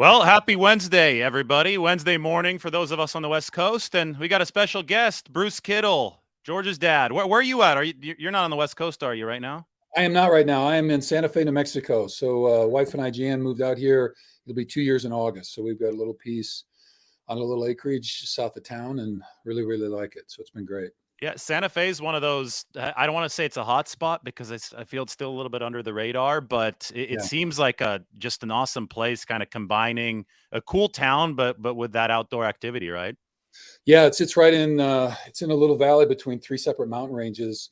Well, happy Wednesday, everybody. Wednesday morning for those of us on the West Coast. And we got a special guest, Bruce Kittle, George's dad. Where are you at? You're not on the West Coast, are you, right now? I am not right now. I am in Santa Fe, New Mexico. So wife and I, Jan, moved out here. It'll be 2 years in August. So we've got a little piece on a little acreage south of town and really, really like it. So it's been great. Yeah, Santa Fe is one of those. I don't want to say it's a hot spot because I feel it's still a little bit under the radar, but it Yeah. seems like just an awesome place, kind of combining a cool town, but with that outdoor activity, right? Yeah, it's right in it's in a little valley between three separate mountain ranges.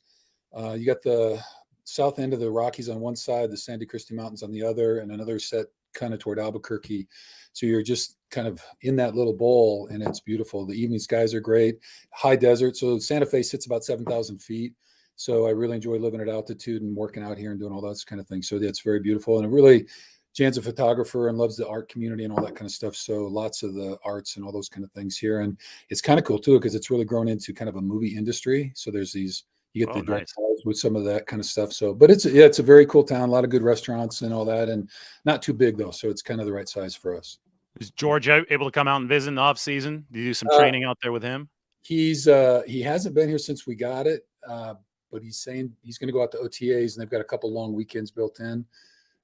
You got the south end of the Rockies on one side, the Sandy Christie Mountains on the other, and another set kind of toward Albuquerque. So you're just kind of in that little bowl, and it's beautiful. The evening skies are great. High desert. So Santa Fe sits about 7,000 feet. So I really enjoy living at altitude and working out here and doing all those kind of things. So it's very beautiful. And it really, Jan's a photographer and loves the art community and all that kind of stuff. So lots of the arts and all those kind of things here. And it's kind of cool too, because it's really grown into kind of a movie industry. So there's these, you get the direct ties with some of that kind of stuff. So, but it's a very cool town, a lot of good restaurants and all that, and not too big though. So it's kind of the right size for us. Is George able to come out and visit in the off season? Do you do some training out there with him? He hasn't been here since we got it, but he's saying he's going to go out to OTAs, and they've got a couple long weekends built in.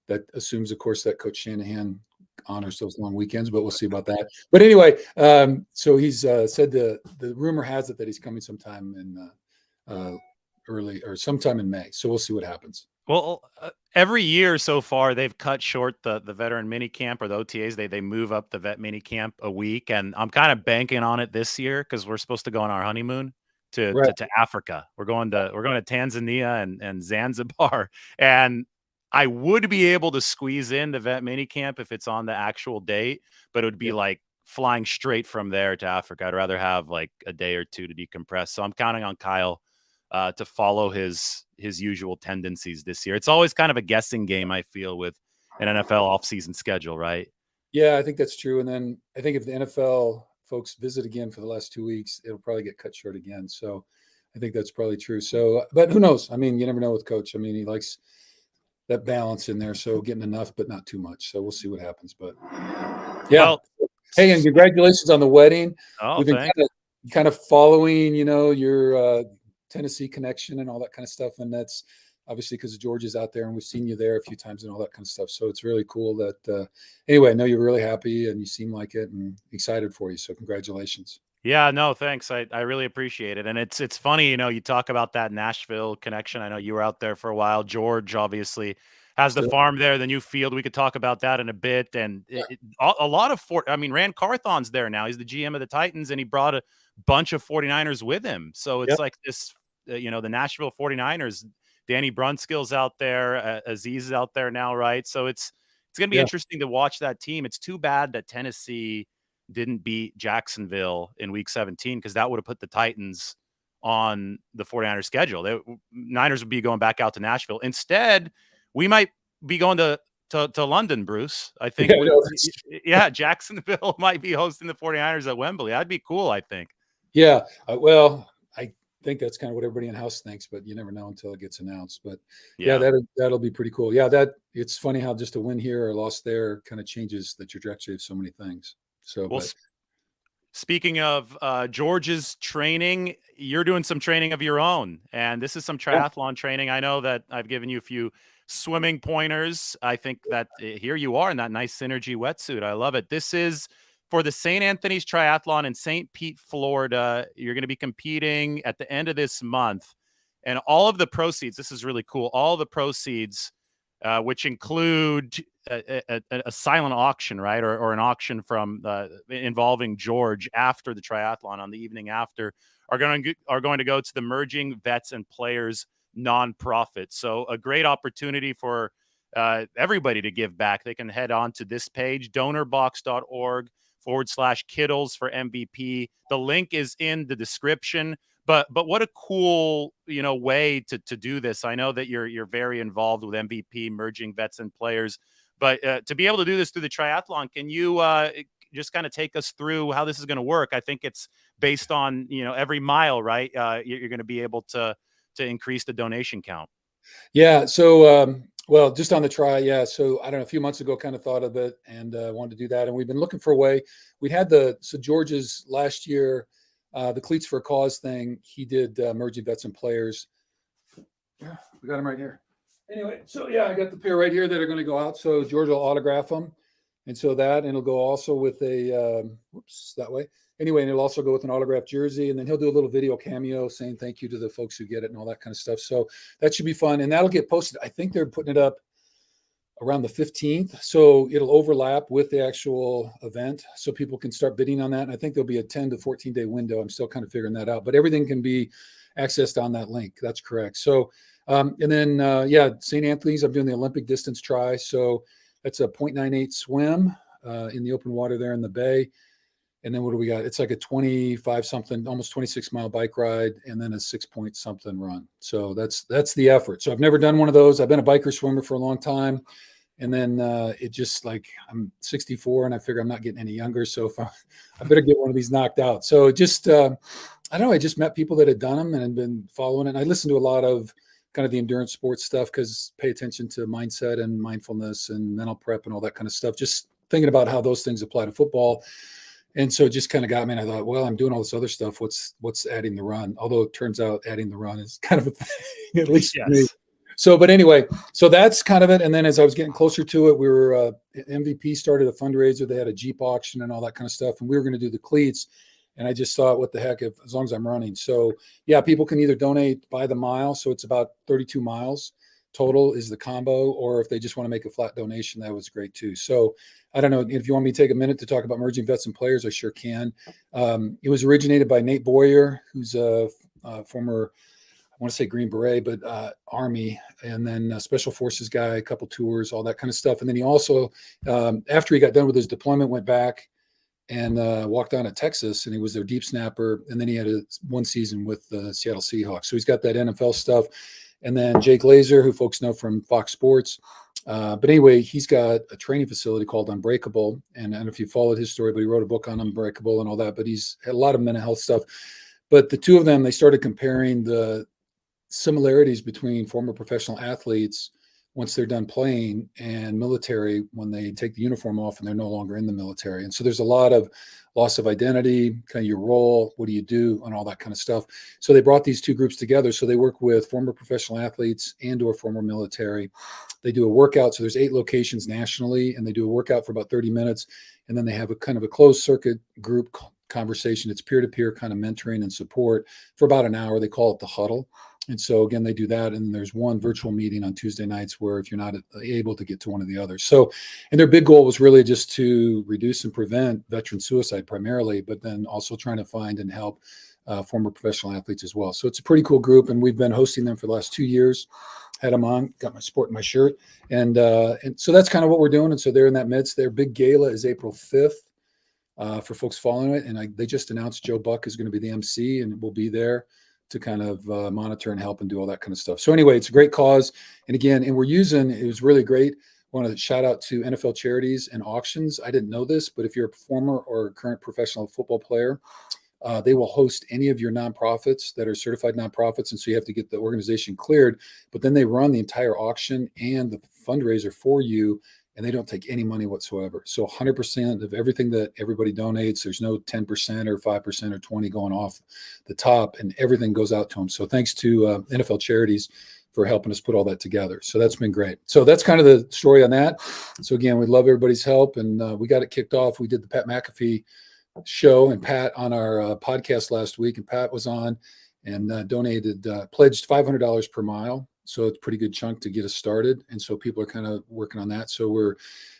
That assumes, of course, that Coach Shanahan honors those long weekends, but we'll see about that. But anyway, so he's said the rumor has it that he's coming sometime in early or sometime in May. So we'll see what happens. Well, every year so far, they've cut short the veteran mini camp or the OTAs. They move up the vet mini camp a week, and I'm kind of banking on it this year because we're supposed to go on our honeymoon to Africa. We're going to Tanzania and Zanzibar, and I would be able to squeeze in the vet mini camp if it's on the actual date, but it would be like flying straight from there to Africa. I'd rather have like a day or two to decompress. So I'm counting on Kyle to follow his usual tendencies this year. It's always kind of a guessing game, I feel, with an NFL offseason schedule, right? Yeah, I think that's true. And then I think if the NFL folks visit again for the last 2 weeks, it'll probably get cut short again. So I think that's probably true. So, but who knows? I mean, you never know with Coach. I mean, he likes that balance in there. So getting enough, but not too much. So we'll see what happens. But yeah. Well, hey, and congratulations on the wedding. Oh, we've been kind of following, your Tennessee connection and all that kind of stuff. And that's obviously because George is out there and we've seen you there a few times and all that kind of stuff. So it's really cool that, anyway, I know you're really happy and you seem like it and excited for you. So congratulations. Yeah, no, thanks. I really appreciate it. And it's funny, you talk about that Nashville connection. I know you were out there for a while. George obviously has the farm there, the new field. We could talk about that in a bit. And a lot of Rand Carthon's there now. He's the GM of the Titans, and he brought a bunch of 49ers with him. So it's like this, the Nashville 49ers, Danny Brunskill's out there, Aziz is out there now, right? So it's going to be interesting to watch that team. It's too bad that Tennessee didn't beat Jacksonville in week 17, because that would have put the Titans on the 49ers schedule. The Niners would be going back out to Nashville. Instead, we might be going to London, Bruce. I think, Jacksonville might be hosting the 49ers at Wembley. That'd be cool, I think. Yeah, well, I think that's kind of what everybody in house thinks, but you never know until it gets announced. But that'll be pretty cool. Yeah, it's funny how just a win here or a loss there kind of changes the trajectory of so many things. So, well, speaking of George's training, you're doing some training of your own, and this is some triathlon training. I know that I've given you a few swimming pointers. I think that here you are in that nice Synergy wetsuit. I love it. This is for the St. Anthony's Triathlon in St. Pete, Florida. You're going to be competing at the end of this month, and all of the proceeds, this is really cool, all the proceeds, which include a silent auction, right? Or an auction from involving George after the triathlon on the evening after, are going to go to the Merging Vets and Players nonprofit. So a great opportunity for everybody to give back. They can head on to this page, donorbox.org/Kittles for MVP. The link is in the description. But what a cool, way to do this. I know that you're very involved with MVP, Merging Vets and Players, but to be able to do this through the triathlon, can you just kind of take us through how this is going to work? I think it's based on, every mile, right? You're going to be able to increase the donation count. Yeah. So Well, just on the try, yeah. So I don't know, a few months ago, kind of thought of it and wanted to do that. And we've been looking for a way. We had George's last year, the Cleats for a Cause thing. He did merging vets and players. Yeah, we got him right here. Anyway, so yeah, I got the pair right here that are going to go out. So George will autograph them. And so and it'll go also with that way. Anyway, and it'll also go with an autographed jersey. And then he'll do a little video cameo saying thank you to the folks who get it and all that kind of stuff. So that should be fun. And that'll get posted. I think they're putting it up around the 15th. So it'll overlap with the actual event. So people can start bidding on that. And I think there'll be a 10 to 14 day window. I'm still kind of figuring that out. But everything can be accessed on that link. That's correct. So, and then, St. Anthony's, I'm doing the Olympic distance try. So that's a 0.98 swim in the open water there in the bay. And then what do we got? It's like a 25 something, almost 26-mile bike ride, and then a 6-point something run. So that's the effort. So I've never done one of those. I've been a biker swimmer for a long time. And then it just like I'm 64 and I figure I'm not getting any younger. So if I better get one of these knocked out. So just, I don't know. I just met people that had done them and had been following it. And I listened to a lot of kind of the endurance sports stuff because pay attention to mindset and mindfulness and mental prep and all that kind of stuff. Just thinking about how those things apply to football. And so it just kind of got me. And I thought, well, I'm doing all this other stuff. What's adding the run? Although it turns out adding the run is kind of a thing, at least for me. So, but anyway, so that's kind of it. And then as I was getting closer to it, we were MVP started a fundraiser. They had a Jeep auction and all that kind of stuff. And we were going to do the cleats. And I just thought, what the heck, as long as I'm running. So yeah, people can either donate by the mile. So it's about 32 miles total is the combo, or if they just want to make a flat donation, that was great too. So I don't know if you want me to take a minute to talk about merging vets and players, I sure can. It was originated by Nate Boyer, who's a former, I want to say Green Beret, but Army, and then a Special Forces guy, a couple tours, all that kind of stuff. And then he also, after he got done with his deployment, went back and walked on to Texas, and he was their deep snapper. And then he had one season with the Seattle Seahawks. So he's got that NFL stuff. And then Jake Laser, who folks know from Fox Sports. But anyway, he's got a training facility called Unbreakable. And I don't know if you followed his story, but he wrote a book on Unbreakable and all that. But he's had a lot of mental health stuff. But the two of them, they started comparing the similarities between former professional athletes once they're done playing and military when they take the uniform off and they're no longer in the military. And so there's a lot of loss of identity, kind of your role, what do you do, and all that kind of stuff. So they brought these two groups together. So they work with former professional athletes and or former military. They do a workout. So there's 8 locations nationally, and they do a workout for about 30 minutes. And then they have a kind of a closed circuit group conversation. It's peer-to-peer kind of mentoring and support for about an hour. They call it the huddle. And so again, they do that. And there's one virtual meeting on Tuesday nights where if you're not able to get to one of the others. So, and their big goal was really just to reduce and prevent veteran suicide primarily, but then also trying to find and help former professional athletes as well. So it's a pretty cool group. And we've been hosting them for the last 2 years. Had them on, got my sport in my shirt. And so that's kind of what we're doing. And so they're in that midst. Their big gala is April 5th for folks following it. And they just announced Joe Buck is going to be the MC and we'll be there to kind of monitor and help and do all that kind of stuff. So anyway, it's a great cause. And again, it was really great. I want to shout out to NFL charities and auctions. I didn't know this, but if you're a former or current professional football player, they will host any of your nonprofits that are certified nonprofits. And so you have to get the organization cleared, but then they run the entire auction and the fundraiser for you, and they don't take any money whatsoever. So 100% of everything that everybody donates, there's no 10% or 5% or 20 going off the top, and everything goes out to them. So thanks to NFL charities for helping us put all that together. So that's been great. So that's kind of the story on that. So again, we love everybody's help, and we got it kicked off. We did the Pat McAfee show and Pat on our podcast last week, and Pat was on and pledged $500 per mile. So it's a pretty good chunk to get us started. And so people are kind of working on that. So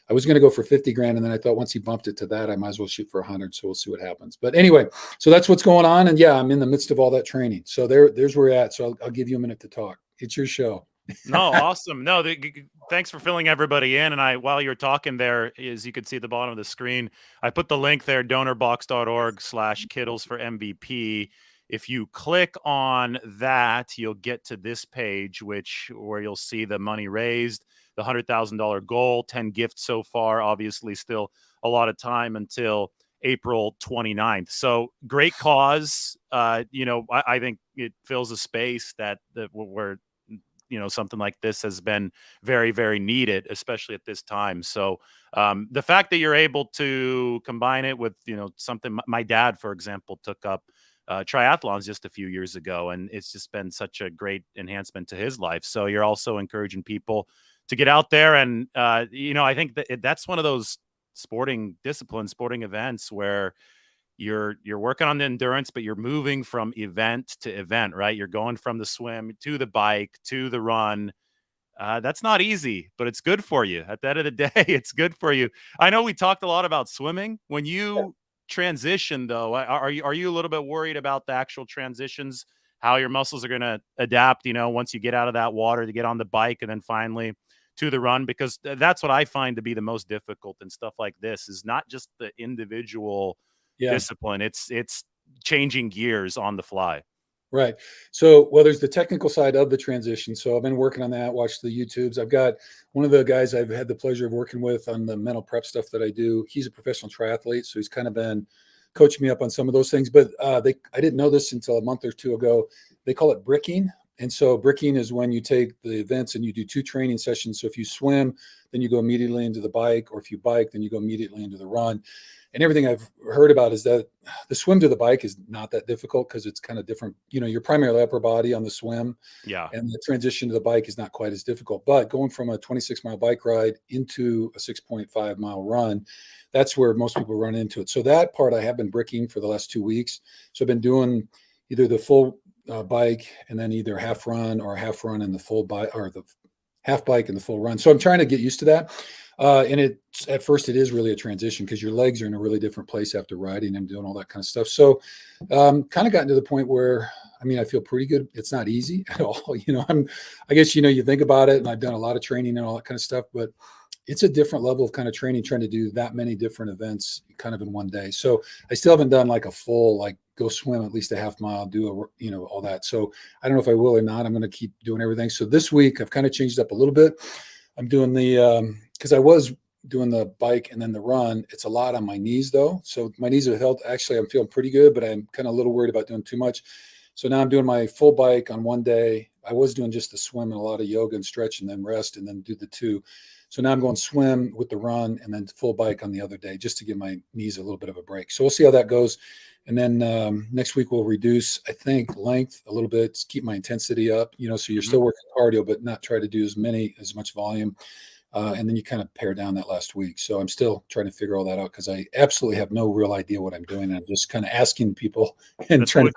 I was going to go for 50 grand. And then I thought once he bumped it to that, I might as well shoot for 100. So we'll see what happens. But anyway, so that's what's going on. And yeah, I'm in the midst of all that training. So there's where we're at. So I'll give you a minute to talk. It's your show. No, awesome. No, thanks for filling everybody in. And while you're talking there, as you could see at the bottom of the screen, I put the link there, donorbox.org/Kittles for MVP. If you click on that, you'll get to this page, where you'll see the money raised, the $100,000 goal, 10 gifts so far. Obviously, still a lot of time until April 29th. So great cause. I think it fills a space that we're something like this has been very, very needed, especially at this time. So the fact that you're able to combine it with, something my dad, for example, took up triathlons just a few years ago, and it's just been such a great enhancement to his life. So you're also encouraging people to get out there, and I think that's one of those sporting disciplines, sporting events where you're working on the endurance, but you're moving from event to event, right? You're going from the swim to the bike to the run. That's not easy, but it's good for you. At the end of the day, it's good for you. I know we talked a lot about swimming. When you transition, though, are you a little bit worried about the actual transitions, how your muscles are going to adapt? Once you get out of that water to get on the bike, and then finally to the run, because that's what I find to be the most difficult in stuff like this. Is not just the individual Yeah. discipline; it's changing gears on the fly. Right. So, well, there's the technical side of the transition. So I've been working on that, watched the YouTubes. I've got one of the guys I've had the pleasure of working with on the mental prep stuff that I do. He's a professional triathlete, so he's kind of been coaching me up on some of those things. But I didn't know this until a month or two ago. They call it bricking. And so bricking is when you take the events and you do 2 training sessions. So if you swim, then you go immediately into the bike, or if you bike, then you go immediately into the run. And everything I've heard about is that the swim to the bike is not that difficult, because it's kind of different. You're primarily upper body on the swim, Yeah. and the transition to the bike is not quite as difficult. But going from a 26-mile bike ride into a 6.5-mile run, that's where most people run into it. So that part I have been bricking for the last 2 weeks. So I've been doing either the full bike, and then either half run, or half run and the full bike, or the half bike and the full run. So I'm trying to get used to that. And at first it is really a transition, because your legs are in a really different place after riding and doing all that kind of stuff. So kind of gotten to the point where, I feel pretty good. It's not easy at all. I guess, you think about it, and I've done a lot of training and all that kind of stuff, but it's a different level of kind of training, trying to do that many different events kind of in one day. So I still haven't done like a full, like go swim at least a half mile, do all that. So I don't know if I will or not. I'm going to keep doing everything. So this week I've kind of changed up a little bit. I'm doing because I was doing the bike and then the run. It's a lot on my knees though. So my knees have held. Actually, I'm feeling pretty good, but I'm kind of a little worried about doing too much. So now I'm doing my full bike on one day. I was doing just the swim and a lot of yoga and stretch, and then rest, and then do the 2. So now I'm going swim with the run, and then full bike on the other day, just to give my knees a little bit of a break. So we'll see how that goes. And then next week we'll reduce, I think, length a little bit, keep my intensity up, so you're still working cardio, but not try to do as much volume. And then you kind of pare down that last week. So I'm still trying to figure all that out, because I absolutely have no real idea what I'm doing. I'm just kind of asking people and That's trying what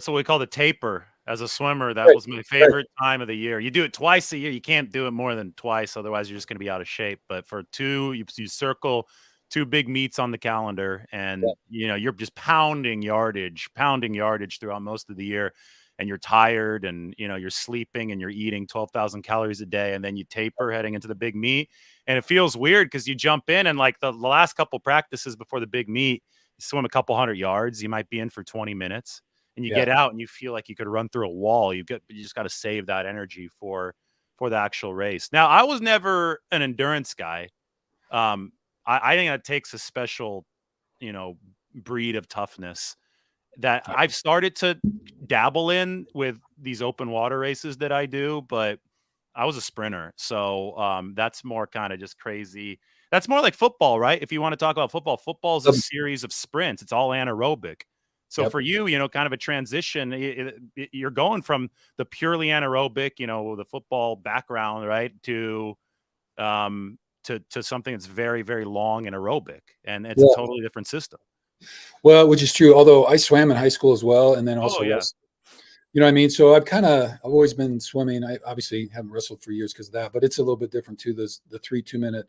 we call the taper. As a swimmer, that right, was my right. favorite time of the year. You do it twice a year. You can't do it more than twice, otherwise you're just going to be out of shape. But for 2, you circle 2 big meets on the calendar, Yeah, and you're just pounding yardage throughout most of the year, and you're tired, and you're sleeping, and you're eating 12,000 calories a day, and then you taper heading into the big meet. And it feels weird, because you jump in, and like the last couple practices before the big meet, you swim a couple hundred yards, you might be in for 20 minutes, and you yeah. get out and you feel like you could run through a wall. You just got to save that energy for the actual race. Now, I was never an endurance guy. Um, I think that takes a special, you know, breed of toughness that Yeah. I've started to dabble in with these open water races that I do, but I was a sprinter. So that's more kind of just crazy. That's more like football, right? If you want to talk about football, football is a series of sprints. It's all anaerobic. So Yep. for you, kind of a transition, you're going from the purely anaerobic, the football background, right, um, to something that's very, very long and aerobic, and it's a Yeah. totally different system. Well, which is true. Although I swam in high school as well, and then Oh also yeah. wrestled. You know what I mean? So I've always been swimming. I obviously haven't wrestled for years because of that, but it's a little bit different too. The 3 2-minute,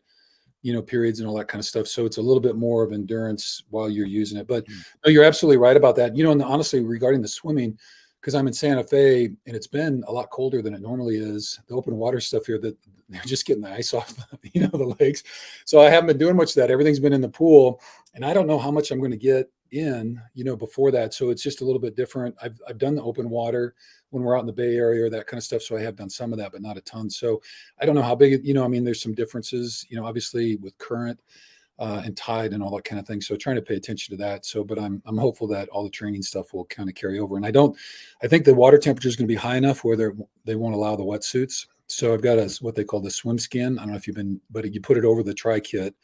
periods and all that kind of stuff. So it's a little bit more of endurance while you're using it. But Mm. no, you're absolutely right about that. And honestly, regarding the swimming, because I'm in Santa Fe and it's been a lot colder than it normally is. The open water stuff here, that they're just getting the ice off, the lakes. So I haven't been doing much of that. Everything's been in the pool, and I don't know how much I'm going to get in, before that. So it's just a little bit different. I've done the open water when we're out in the Bay Area or that kind of stuff. So I have done some of that, but not a ton. So I don't know how big, there's some differences, obviously with current. and tide and all that kind of thing. So trying to pay attention to that. So, but I'm hopeful that all the training stuff will kind of carry over. And I think the water temperature is going to be high enough where they won't allow the wetsuits. So I've got what they call the swim skin. I don't know if you've been, but you put it over the tri kit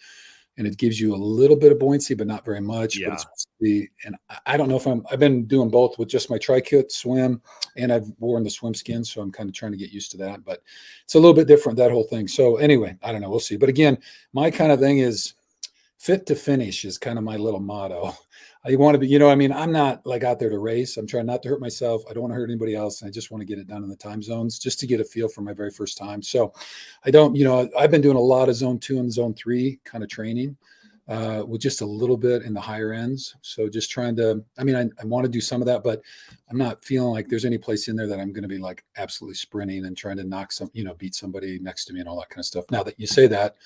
and it gives you a little bit of buoyancy, but not very much. But Yeah. it's supposed to be, and I don't know if I've been doing both with just my tri kit swim, and I've worn the swim skin. So I'm kind of trying to get used to that, but it's a little bit different, that whole thing. So anyway, I don't know. We'll see. But again, my kind of thing is fit to finish is kind of my little motto. I want to be, I'm not like out there to race. I'm trying not to hurt myself. I don't want to hurt anybody else. And I just want to get it done in the time zones just to get a feel for my very first time. So I don't, I've been doing a lot of zone 2 and zone 3 kind of training with just a little bit in the higher ends. So just trying to, I want to do some of that, but I'm not feeling like there's any place in there that I'm going to be like absolutely sprinting and trying to knock beat somebody next to me and all that kind of stuff. Now that you say that,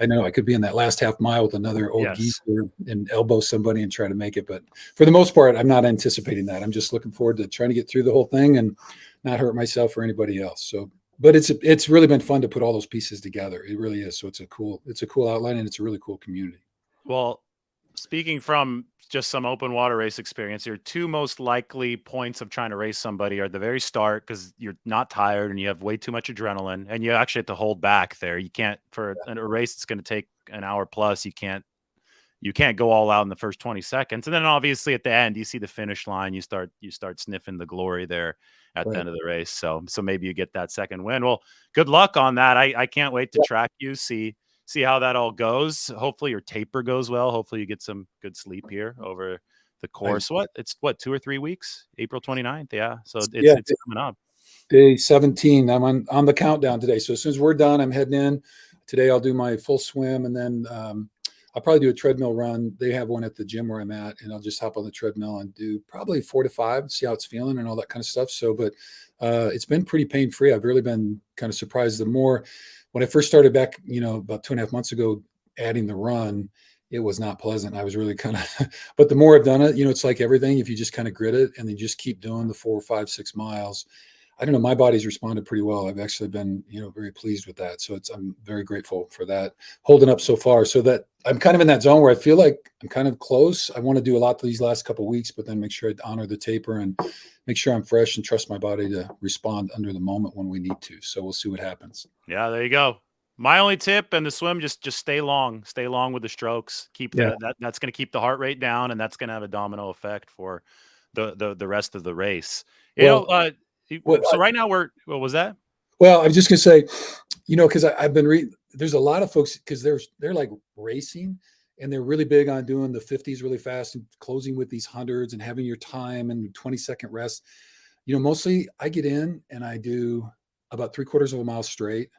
I know I could be in that last half mile with another old geezer and elbow somebody and try to make it. But for the most part, I'm not anticipating that. I'm just looking forward to trying to get through the whole thing and not hurt myself or anybody else. So, but it's really been fun to put all those pieces together. It really is. So it's a cool outline and it's a really cool community. Well, speaking from just some open water race experience, your two most likely points of trying to race somebody are at the very start because you're not tired and you have way too much adrenaline and you actually have to hold back there. You can't, for a race that's going to take an hour plus, you can't go all out in the first 20 seconds. And then obviously at the end, you see the finish line, you start sniffing the glory there at the end of the race. So maybe you get that second win. Well, good luck on that. I can't wait to track you, see how that all goes. Hopefully your taper goes well. Hopefully you get some good sleep here over the course. It's 2 or 3 weeks, April 29th. Yeah. So it's coming up. Day 17. I'm on the countdown today. So as soon as we're done, I'm heading in today. I'll do my full swim and then, I'll probably do a treadmill run. They have one at the gym where I'm at, and I'll just hop on the treadmill and do probably 4 to 5, see how it's feeling and all that kind of stuff. So, but it's been pretty pain-free. I've really been kind of surprised. When I first started back, about 2.5 months ago, adding the run, it was not pleasant. I was really kind of, but the more I've done it, it's like everything. If you just kind of grit it and then just keep doing the 4, 5, 6 miles, I don't know, my body's responded pretty well. I've actually been, very pleased with that. So I'm very grateful for that holding up so far. So that I'm kind of in that zone where I feel like I'm kind of close. I want to do a lot these last couple of weeks, but then make sure I honor the taper and make sure I'm fresh and trust my body to respond under the moment when we need to. So we'll see what happens. Yeah, there you go. My only tip in the swim, just stay long with the strokes. That's going to keep the heart rate down, and that's going to have a domino effect for the rest of the race. So right now what was that? Well, I was just gonna say, because I've been reading. There's a lot of folks because they're like racing, and they're really big on doing the 50s really fast and closing with these hundreds and having your time and 20-second rest. Mostly I get in and I do about 3/4 of a mile straight,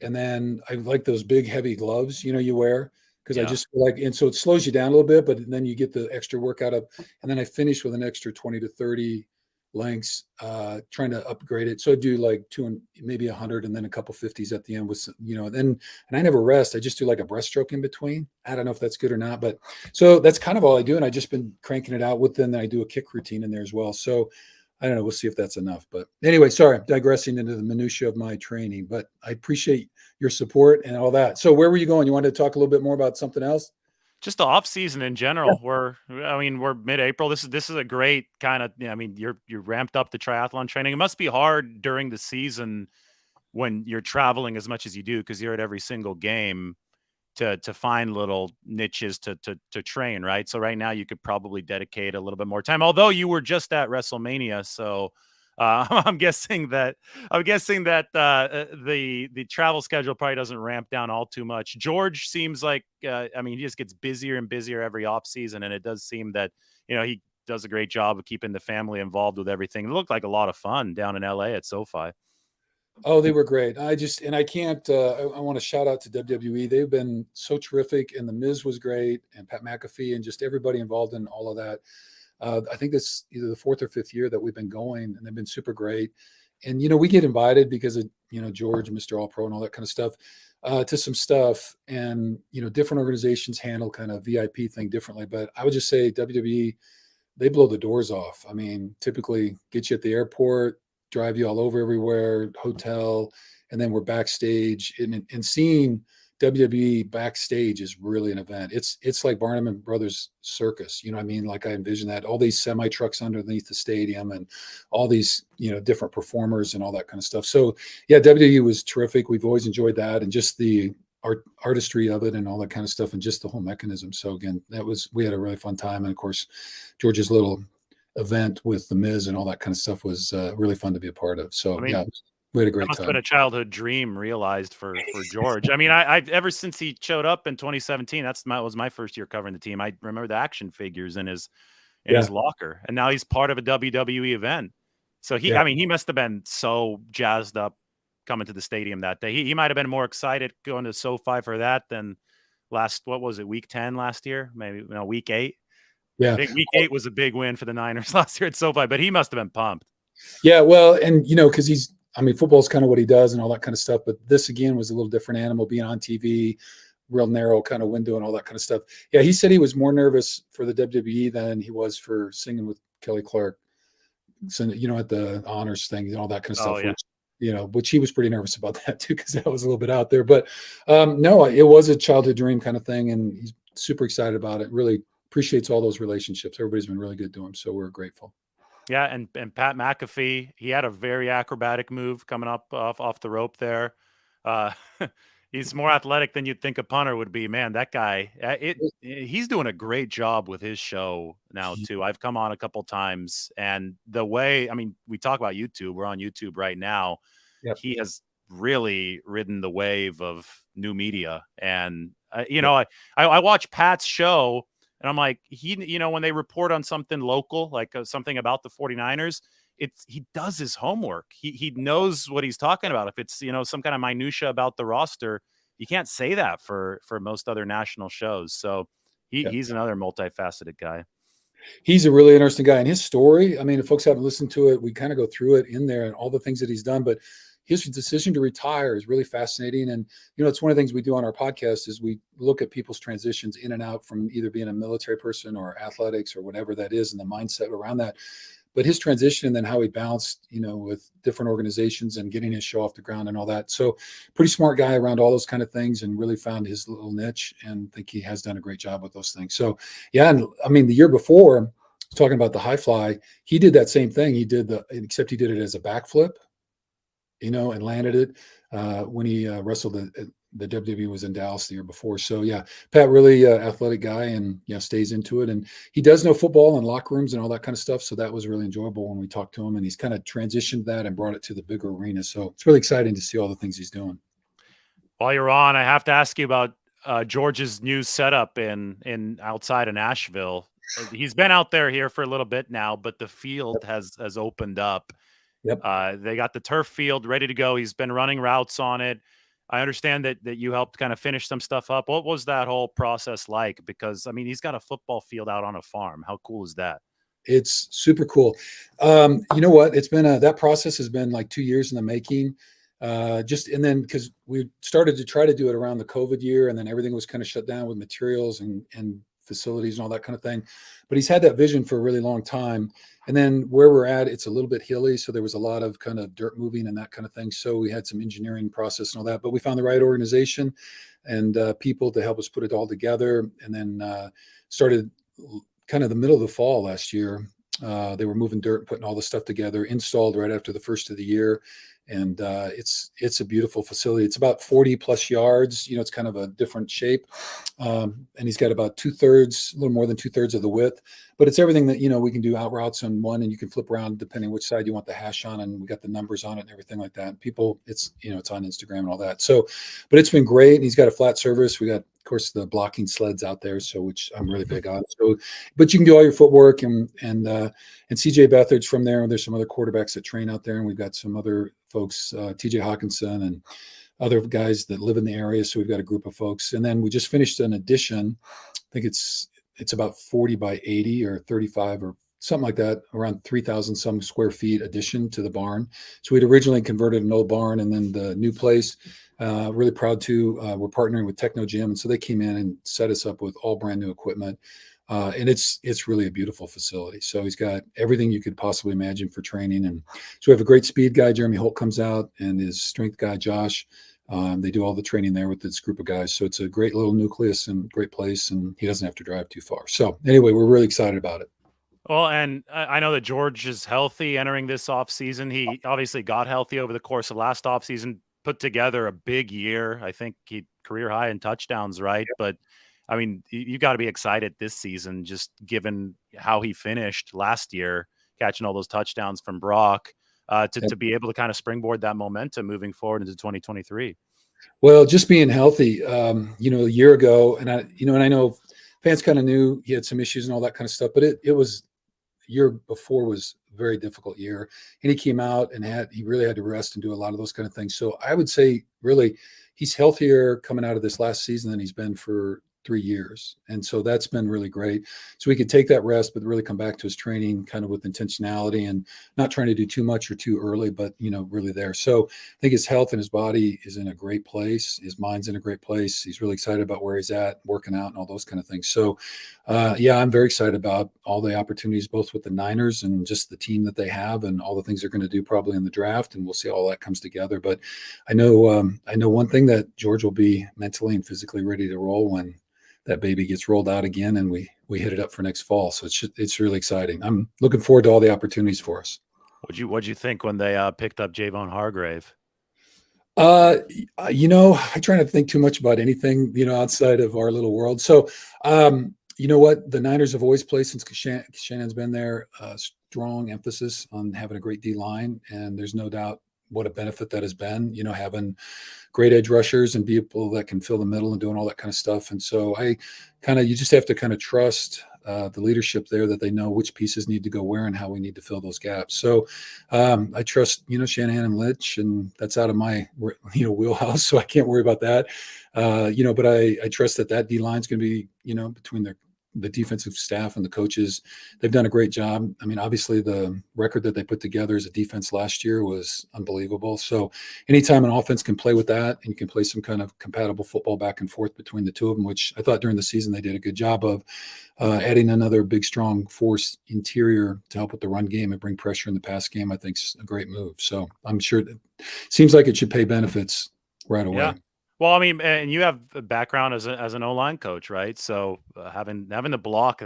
and then I like those big heavy gloves you wear because I just feel like, and so it slows you down a little bit, but then you get the extra workout up, and then I finish with an extra 20 to 30 lengths, trying to upgrade it. So I do like 2 and maybe 100 and then a couple 50s at the end with, and I never rest. I just do like a breaststroke in between. I don't know if that's good or not, but so that's kind of all I do. And I just been cranking it out with, then I do a kick routine in there as well. So I don't know. We'll see if that's enough, but anyway, sorry, I'm digressing into the minutia of my training, but I appreciate your support and all that. So where were you going? You wanted to talk a little bit more about something else? Just the off season in general. We're mid-April. This is a great kind of, you're ramped up the triathlon training. It must be hard during the season when you're traveling as much as you do, because you're at every single game to find little niches to train, right? So right now you could probably dedicate a little bit more time, although you were just at WrestleMania. So I'm guessing that the travel schedule probably doesn't ramp down all too much. George seems like he just gets busier and busier every off season, and it does seem that he does a great job of keeping the family involved with everything. It looked like a lot of fun down in LA at SoFi. Oh, they were great. I can't, I want to shout out to WWE. They've been so terrific, and the Miz was great, and Pat McAfee, and just everybody involved in all of that. I think this either the 4th or 5th year that we've been going, and they've been super great. And, we get invited because of, George, Mr. All Pro and all that kind of stuff, to some stuff. And, different organizations handle kind of VIP thing differently. But I would just say WWE, they blow the doors off. I mean, typically get you at the airport, drive you all over everywhere, hotel, and then we're backstage and seeing WWE backstage is really an event. It's like Barnum and Brothers Circus. You know what I mean? Like I envision that, all these semi trucks underneath the stadium and all these, different performers and all that kind of stuff. So yeah, WWE was terrific. We've always enjoyed that, and just the artistry of it and all that kind of stuff, and just the whole mechanism. So again, we had a really fun time. And of course, George's little event with the Miz and all that kind of stuff was really fun to be a part of. So I mean, yeah, we had a that great must have been time. a childhood dream realized for George. I mean, I ever since he showed up in 2017, was my first year covering the team. I remember the action figures in his Yeah, locker, and now he's part of a WWE event. So yeah. I mean, he must have been so jazzed up coming to the stadium that day. He might have been more excited going to SoFi for that than what was it, week 10 last year? Maybe week 8. I Yeah. think week 8 was a big win for the Niners last year at SoFi, but he must have been pumped. Yeah. Well, and because football is kind of what he does and all that kind of stuff. But this again was a little different animal, being on TV, real narrow kind of window and all that kind of stuff. Yeah. He said he was more nervous for the WWE than he was for singing with Kelly Clark. So, at the honors thing and all that kind of Oh, stuff, yeah. which he was pretty nervous about that too, because that was a little bit out there. But no, it was a childhood dream kind of thing. And he's super excited about it. Really appreciates all those relationships. Everybody's been really good to him. So we're grateful. Yeah, and Pat McAfee, he had a very acrobatic move coming up off the rope there. Uh, he's more athletic than you'd think a punter would be. Man, that guy, he's doing a great job with his show now too. I've come on a couple times, and the way, I mean, we talk about YouTube. We're on YouTube right now. Yep. He has really ridden the wave of new media, and Yep. I watch Pat's show. And I'm like, when they report on something local, like something about the 49ers, he does his homework. He knows what he's talking about. If it's, some kind of minutia about the roster, you can't say that for most other national shows. So Yep. he's another multifaceted guy. He's a really interesting guy. And his story, I mean, if folks haven't listened to it, we kind of go through it in there and all the things that he's done. But his decision to retire is really fascinating. And, it's one of the things we do on our podcast is we look at people's transitions in and out from either being a military person or athletics or whatever that is, and the mindset around that. But his transition and then how he bounced, with different organizations and getting his show off the ground and all that. So pretty smart guy around all those kind of things, and really found his little niche, and think he has done a great job with those things. So, yeah. And I mean, the year before, talking about the high fly, he did that same thing. Except he did it as a backflip, and landed it when he wrestled the WWE was in Dallas the year before. So yeah, Pat, really athletic guy, and stays into it. And he does know football and locker rooms and all that kind of stuff. So that was really enjoyable when we talked to him, and he's kind of transitioned that and brought it to the bigger arena. So it's really exciting to see all the things he's doing. While you're on, I have to ask you about George's new setup in outside of Nashville. He's been out here for a little bit now, but the field has opened up. Yep. They got the turf field ready to go. He's been running routes on it. I understand that you helped kind of finish some stuff up. What was that whole process like? Because, I mean, he's got a football field out on a farm. How cool is that? It's super cool. You know what? It's been that process has been like 2 years in the making. And then because we started to try to do it around the COVID year, and then everything was kind of shut down with materials and facilities and all that kind of thing. But he's had that vision for a really long time. And then where we're at, it's a little bit hilly. So there was a lot of kind of dirt moving and that kind of thing. So we had some engineering process and all that, but we found the right organization and people to help us put it all together. And then started kind of the middle of the fall last year. They were moving dirt and putting all the stuff together, installed right after the first of the year. And it's a beautiful facility. It's about 40 plus yards. It's kind of a different shape. And he's got about 2/3, a little more than 2/3 of the width. But it's everything that, we can do out routes on one, and you can flip around depending which side you want the hash on. And we got the numbers on it and everything like that. And people, it's on Instagram and all that. So, but it's been great. And he's got a flat surface. We got, of course, the blocking sleds out there, so which I'm really big on. So, but you can do all your footwork and CJ Beathard's from there. And there's some other quarterbacks that train out there, and we've got some other folks, TJ Hawkinson and other guys that live in the area. So we've got a group of folks, and then we just finished an addition. I think it's about 40 by 80 or 35 or something like that, around 3,000 some square feet addition to the barn. So we'd originally converted an old barn, and then the new place. Really proud to, we're partnering with Techno Gym. And so they came in and set us up with all brand new equipment. And it's really a beautiful facility. So he's got everything you could possibly imagine for training. And so we have a great speed guy, Jeremy Holt, comes out, and his strength guy, Josh, They do all the training there with this group of guys. So it's a great little nucleus and great place, and he doesn't have to drive too far. So anyway, we're really excited about it. Well, and I know that George is healthy entering this offseason. He obviously got healthy over the course of last offseason, put together a big year. I think he career high in touchdowns, right? But I mean, you got to be excited this season, just given how he finished last year, catching all those touchdowns from Brock, to be able to kind of springboard that momentum moving forward into 2023. Well, just being healthy, a year ago, and I know fans kind of knew he had some issues and all that kind of stuff, but it was year before was a very difficult year, and he came out and he really had to rest and do a lot of those kind of things. So I would say really he's healthier coming out of this last season than he's been for 3 years, and so that's been really great. So he could take that rest but really come back to his training kind of with intentionality and not trying to do too much or too early, but really there. So I think his health and his body is in a great place. His mind's in a great place. He's really excited about where he's at, working out and all those kind of things. So I'm very excited about all the opportunities, both with the Niners and just the team that they have, and all the things they're going to do probably in the draft. And we'll see how all that comes together. But I know one thing, that George will be mentally and physically ready to roll when that baby gets rolled out again, and we hit it up for next fall. So it's really exciting. I'm looking forward to all the opportunities for us. What'd you think when they picked up Javon Hargrave? I try not to think too much about anything, outside of our little world. So, you know what? The Niners have always played since Shannon's been there. Strong emphasis on having a great D line, and there's no doubt what a benefit that has been. Having great edge rushers and people that can fill the middle and doing all that kind of stuff. And so you just have to kind of trust the leadership there, that they know which pieces need to go where and how we need to fill those gaps. So I trust, Shanahan and Lynch, and that's out of my, wheelhouse. So I can't worry about that. But I trust that D line is going to be, between the defensive staff and the coaches. They've done a great job. I mean, obviously the record that they put together as a defense last year was unbelievable. So anytime an offense can play with that, and you can play some kind of compatible football back and forth between the two of them, which I thought during the season they did a good job of, adding another big, strong force interior to help with the run game and bring pressure in the pass game, I think is a great move. So I'm sure it seems like it should pay benefits right away. Yeah. Well, I mean, and you have a background as an O-line coach, right? So having the block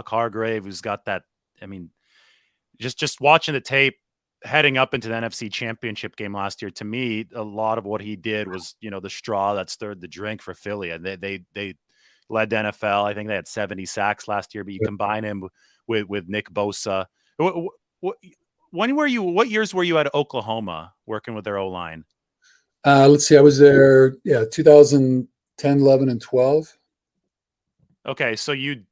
Hargrave, who's got that. I mean, just watching the tape heading up into the NFC Championship game last year, to me, a lot of what he did was, the straw that stirred the drink for Philly, and they led the NFL. I think they had 70 sacks last year, but you combine him with Nick Bosa. What years were you at Oklahoma working with their O-line? Let's see. I was there, 2010, 11, and 12. Okay, so you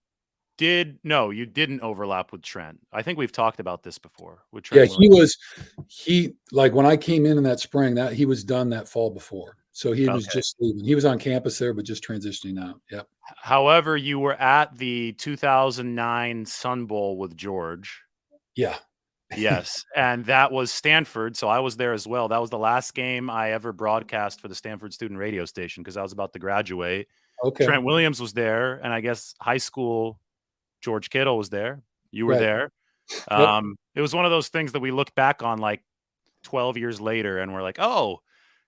didn't overlap with Trent. I think we've talked about this before with Trent. Yeah, he like when I came in that spring, that he was done that fall before. So he was just leaving. He was on campus there, but just transitioning out. Yep. However, you were at the 2009 Sun Bowl with George. Yeah. Yes, and that was Stanford, so I was there as well. That was the last game I ever broadcast for the Stanford student radio station, because I was about to graduate. Okay. Trent Williams was there, and I guess high school George Kittle was there. You were there. Yep. It was one of those things that we look back on like 12 years later, and we're like, oh,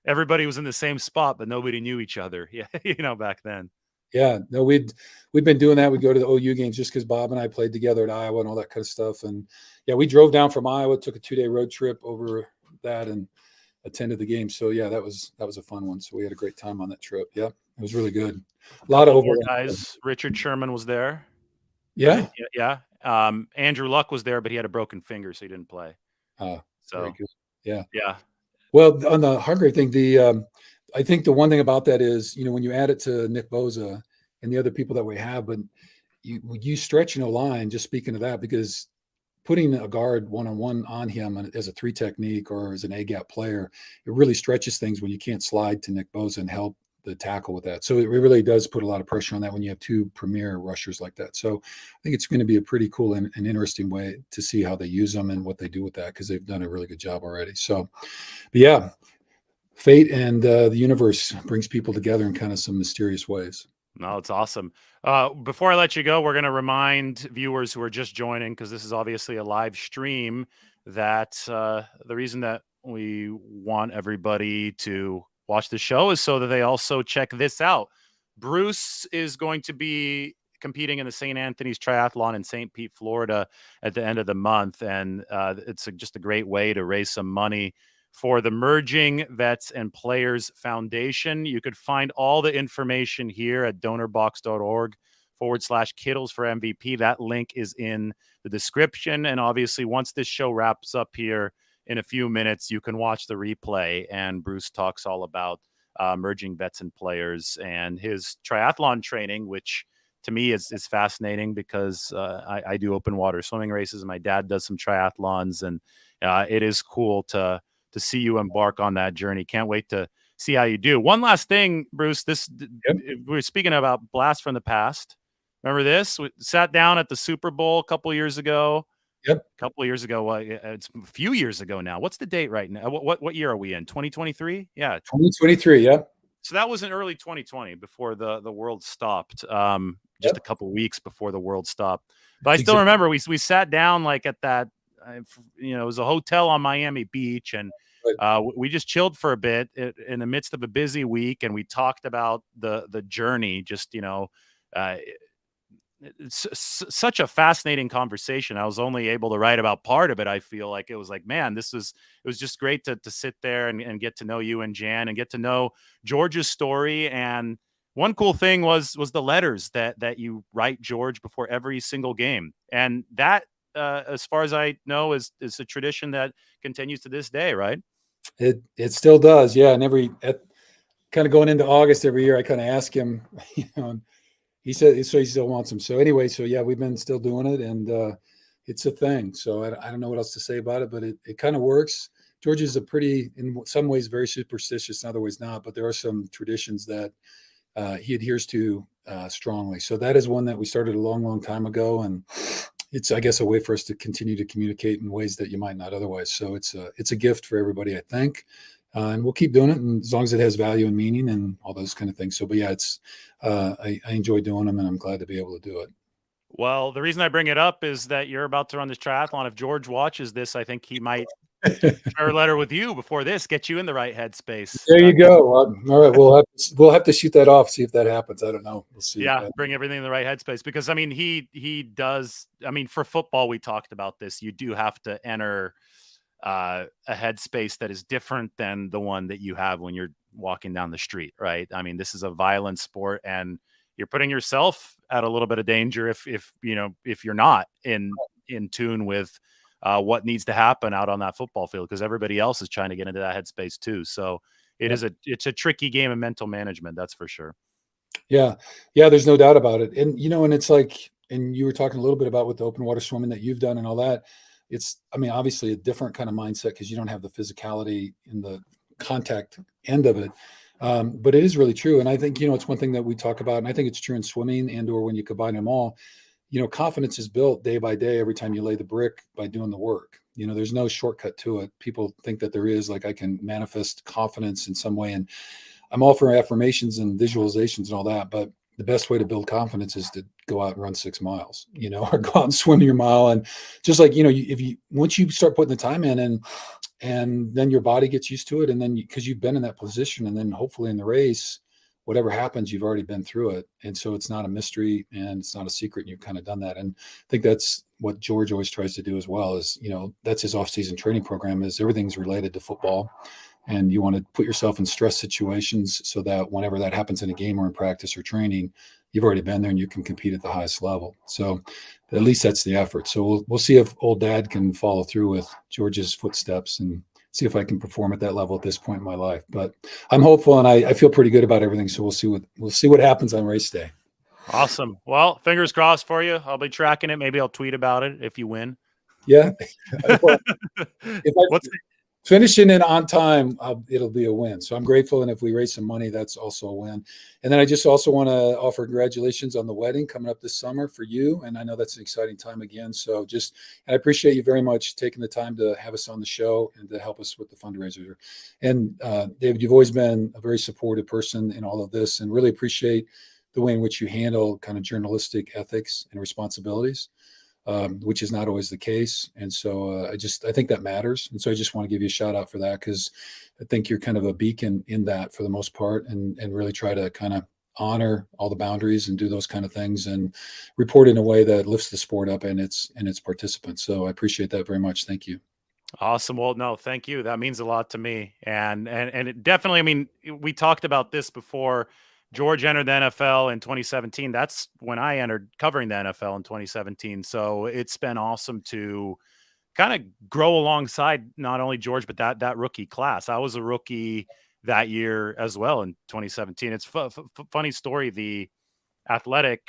everybody was in the same spot, but nobody knew each other. Yeah, back then. Yeah, no, we'd been doing that. We'd go to the OU games just because Bob and I played together at Iowa and all that kind of stuff. And yeah, we drove down from Iowa, took a 2-day road trip over that, and attended the game. So yeah, that was a fun one. So we had a great time on that trip. Yeah, it was really good. A lot of overlap. Guys, Richard Sherman was there. Yeah, right? Yeah. Andrew Luck was there, but he had a broken finger, so he didn't play. So very good. Yeah. Well, on the Hargrave thing, I think the one thing about that is, when you add it to Nick Bosa and the other people that we have, but you stretch line, just speaking of that, because putting a guard one-on-one on him as a 3 technique or as an A-gap player, it really stretches things when you can't slide to Nick Bosa and help the tackle with that. So it really does put a lot of pressure on that when you have 2 premier rushers like that. So I think it's going to be a pretty cool and interesting way to see how they use them and what they do with that, because they've done a really good job already. So, but yeah, fate and the universe brings people together in kind of some mysterious ways. No, it's awesome. Before I let you go, we're going to remind viewers who are just joining, because this is obviously a live stream, that the reason that we want everybody to watch the show is so that they also check this out. Bruce is going to be competing in the St. Anthony's Triathlon in St. Pete, Florida at the end of the month. And it's just a great way to raise some money for the Merging Vets and Players Foundation. You could find all the information here at donorbox.org/Kittles for MVP. That link is in the description. And obviously, once this show wraps up here in a few minutes, you can watch the replay. And Bruce talks all about Merging Vets and Players and his triathlon training, which to me is fascinating because I do open water swimming races and my dad does some triathlons, and it is cool to see you embark on that journey. Can't wait to see how you do. One last thing, Bruce, we're speaking about blast from the past. Remember this? We sat down at the Super Bowl a couple years ago. Yep. A couple of years ago. It's a few years ago now. What's the date right now? What year are we in? 2023? Yeah. 2023. Yeah. So that was in early 2020 before the world stopped. Just a couple weeks before the world stopped. But I still remember we sat down like at that, it was a hotel on Miami Beach, and we just chilled for a bit in the midst of a busy week, and we talked about the journey. Just it's such a fascinating conversation. I was only able to write about part of it. I feel like it was like, man, it was just great to sit there and get to know you and Jan and get to know George's story. And one cool thing was the letters that you write George before every single game. And that, as far as I know, is a tradition that continues to this day, right? It still does. Yeah. And kind of going into August every year, I kind of ask him, he said, so he still wants them. So anyway, yeah, we've been still doing it, and it's a thing. So I don't know what else to say about it, but it kind of works. George is in some ways, very superstitious, in other ways not, but there are some traditions that he adheres to strongly. So that is one that we started a long, long time ago. And it's, I guess, a way for us to continue to communicate in ways that you might not otherwise. So it's a gift for everybody, I think. And we'll keep doing it, and as long as it has value and meaning and all those kind of things. So, but yeah, I enjoy doing them, and I'm glad to be able to do it. Well, the reason I bring it up is that you're about to run this triathlon. If George watches this, I think he might share a letter with you before this, get you in the right headspace. There you go. All right, we'll have to shoot that off, see if that happens. I don't know. We'll see. Yeah, bring everything in the right headspace, because I mean, he does. I mean, for football, we talked about this. You do have to enter a headspace that is different than the one that you have when you're walking down the street, right? I mean, this is a violent sport, and you're putting yourself at a little bit of danger if you're not in tune with what needs to happen out on that football field, because everybody else is trying to get into that headspace too. So it's a tricky game of mental management, that's for sure. Yeah, there's no doubt about it. And and it's like, and you were talking a little bit about with the open water swimming that you've done and all that. It's, I mean, obviously a different kind of mindset because you don't have the physicality in the contact end of it. But it is really true. And I think, it's one thing that we talk about, and I think it's true in swimming and or when you combine them all, confidence is built day by day every time you lay the brick by doing the work. There's no shortcut to it. People think that there is, like I can manifest confidence in some way. And I'm all for affirmations and visualizations and all that, but the best way to build confidence is to go out and run 6 miles, or go out and swim your mile. And just like, once you start putting the time in and then your body gets used to it. And then because you've been in that position, and then hopefully in the race, whatever happens, you've already been through it. And so it's not a mystery and it's not a secret. And you've kind of done that. And I think that's what George always tries to do as well is, that's his off-season training program, is everything's related to football. And you want to put yourself in stress situations so that whenever that happens in a game or in practice or training, you've already been there and you can compete at the highest level. So at least that's the effort. So we'll see if old dad can follow through with George's footsteps and see if I can perform at that level at this point in my life. But I'm hopeful, and I feel pretty good about everything. So we'll see what happens on race day. Awesome. Well, fingers crossed for you. I'll be tracking it. Maybe I'll tweet about it if you win. Yeah. Finishing it on time, it'll be a win. So I'm grateful. And if we raise some money, that's also a win. And then I just also want to offer congratulations on the wedding coming up this summer for you. And I know that's an exciting time again. So I appreciate you very much taking the time to have us on the show and to help us with the fundraiser. And David, you've always been a very supportive person in all of this, and really appreciate the way in which you handle kind of journalistic ethics and responsibilities. which is not always the case. And so I think that matters. And so I just want to give you a shout out for that, because I think you're kind of a beacon in that for the most part, and really try to kind of honor all the boundaries and do those kind of things and report in a way that lifts the sport up and its participants. So I appreciate that very much. Thank you. Awesome. Well, no, thank you. That means a lot to me. And it definitely, I mean, we talked about this before. George entered the NFL in 2017. That's when I entered covering the NFL in 2017. So it's been awesome to kind of grow alongside not only George, but that rookie class. I was a rookie that year as well in 2017. It's funny story. The Athletic,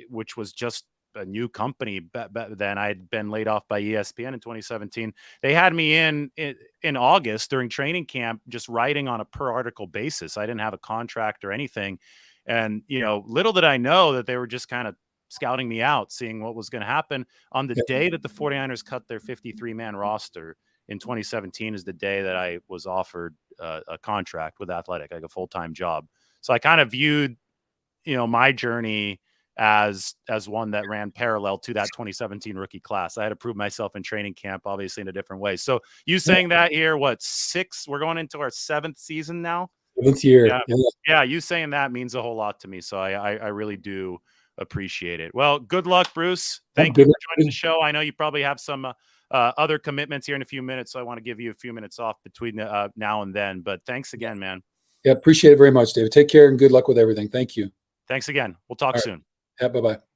which was just a new company then, I had been laid off by ESPN in 2017. They had me in August during training camp, just writing on a per article basis. I didn't have a contract or anything. And, little did I know that they were just kind of scouting me out, seeing what was going to happen. On the day that the 49ers cut their 53-man roster in 2017 is the day that I was offered a contract with Athletic, like a full-time job. So I kind of viewed, my journey as one that ran parallel to that 2017 rookie class. I had to prove myself in training camp, obviously in a different way. So you saying that here, we're going into our 7th season now. 7th year. Yeah. You saying that means a whole lot to me. So I really do appreciate it. Well, good luck, Bruce. Thank you for joining the show. I know you probably have some other commitments here in a few minutes, so I want to give you a few minutes off between now and then. But thanks again, man. Yeah, appreciate it very much, David. Take care and good luck with everything. Thank you. Thanks again. We'll talk soon. Yeah, bye-bye.